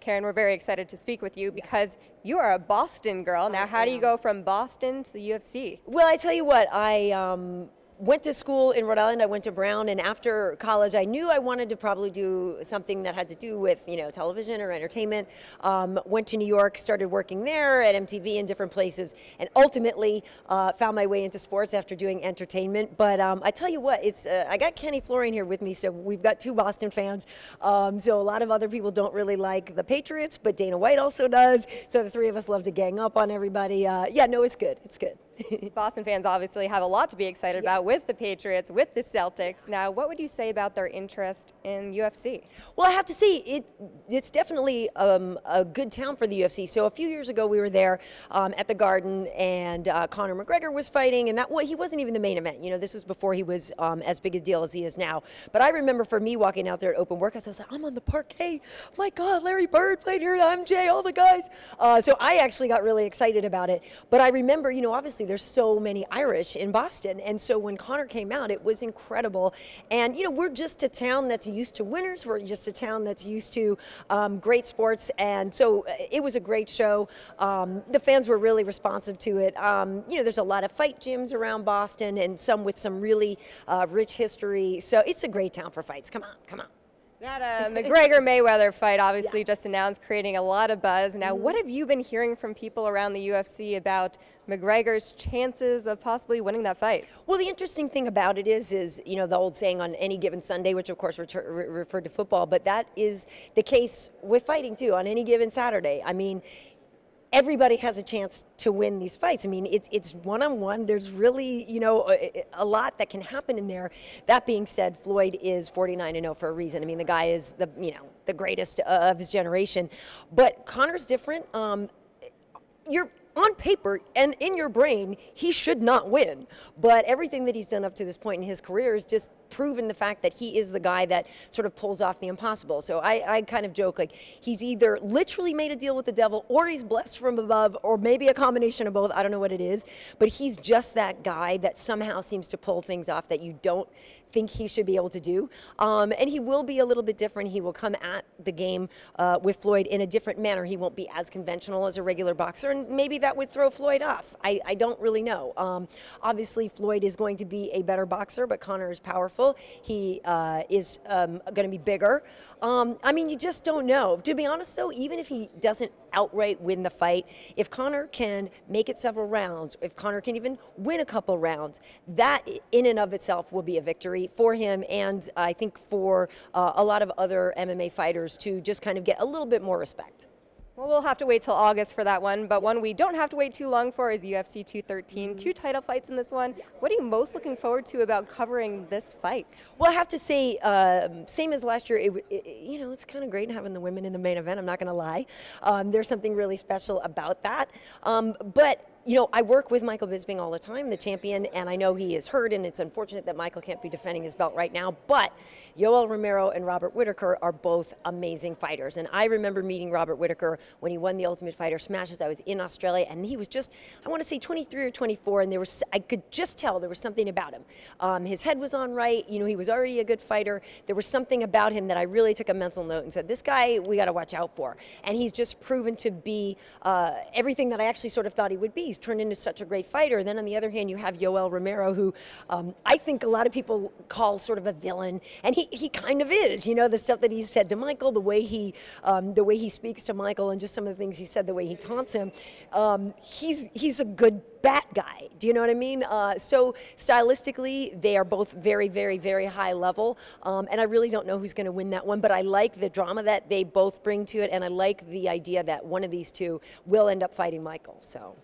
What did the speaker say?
Karyn, we're very excited to speak with you because you are a Boston girl. Now, how do you go from Boston to the UFC? Well, I tell you what, I went to school in Rhode Island. I went to Brown, and after college, I knew I wanted to probably do something that had to do with, television or entertainment. Went to New York, started working there at MTV and different places, and ultimately found my way into sports after doing entertainment. But I tell you what, I got Kenny Florian here with me, so we've got two Boston fans. So a lot of other people don't really like the Patriots, but Dana White also does. So the three of us love to gang up on everybody. Yeah, no, it's good. It's good. Boston fans obviously have a lot to be excited about with the Patriots, with the Celtics. Now, what would you say about their interest in UFC? Well, I have to say, it's definitely a good town for the UFC. So a few years ago, we were there at the Garden, and Conor McGregor was fighting, and he wasn't even the main event. This was before he was as big a deal as he is now. But I remember for me walking out there at open workouts, I was like, I'm on the parquet. My God, Larry Bird played here, MJ, all the guys. So I actually got really excited about it. But I remember, obviously there's so many Irish in Boston, and so when Conor came out, it was incredible. And we're just a town that's used to winners. We're just a town that's used to great sports, and so it was a great show. The fans were really responsive to it. There's a lot of fight gyms around Boston, and some with some really rich history. So it's a great town for fights. Come on, come on. That McGregor-Mayweather fight obviously just announced, creating a lot of buzz. Now, what have you been hearing from people around the UFC about McGregor's chances of possibly winning that fight? Well, the interesting thing about it is the old saying, on any given Sunday, which of course referred to football, but that is the case with fighting too, on any given Saturday. I mean, everybody has a chance to win these fights. I mean, it's one-on-one. There's really, a lot that can happen in there. That being said, Floyd is 49-0 for a reason. I mean, the guy is the greatest of his generation. But Conor's different. You're on paper and in your brain, he should not win. But everything that he's done up to this point in his career is just proven the fact that he is the guy that sort of pulls off the impossible. So I kind of joke, like, he's either literally made a deal with the devil, or he's blessed from above, or maybe a combination of both. I don't know what it is, but he's just that guy that somehow seems to pull things off that you don't think he should be able to do. And he will be a little bit different. He will come at the game with Floyd in a different manner. He won't be as conventional as a regular boxer, and maybe that would throw Floyd off. I don't really know. Obviously, Floyd is going to be a better boxer, but Conor is powerful. He is going to be bigger. I mean, you just don't know. To be honest, though, even if he doesn't outright win the fight, if Conor can make it several rounds, if Conor can even win a couple rounds, that in and of itself will be a victory for him, and I think for a lot of other MMA fighters to just kind of get a little bit more respect. Well, we'll have to wait till August for that one, but one we don't have to wait too long for is UFC 213. Two title fights in this one. What are you most looking forward to about covering this fight? Well, I have to say, same as last year, it's kind of great having the women in the main event, I'm not going to lie. There's something really special about that. But I work with Michael Bisping all the time, the champion, and I know he is hurt, and it's unfortunate that Michael can't be defending his belt right now, but Yoel Romero and Robert Whittaker are both amazing fighters. And I remember meeting Robert Whittaker when he won the Ultimate Fighter Smashes. I was in Australia, and he was just, I want to say 23 or 24, and I could just tell there was something about him. His head was on right, he was already a good fighter. There was something about him that I really took a mental note and said, this guy we got to watch out for. And he's just proven to be everything that I actually sort of thought he would be. He's turned into such a great fighter. And then on the other hand, you have Yoel Romero, who I think a lot of people call sort of a villain, and he kind of is. The stuff that he said to Michael, the way he speaks to Michael, and just some of the things he said, the way he taunts him. He's a good bat guy. Do you know what I mean? So stylistically, they are both very, very, very high level, and I really don't know who's going to win that one, but I like the drama that they both bring to it, and I like the idea that one of these two will end up fighting Michael. So.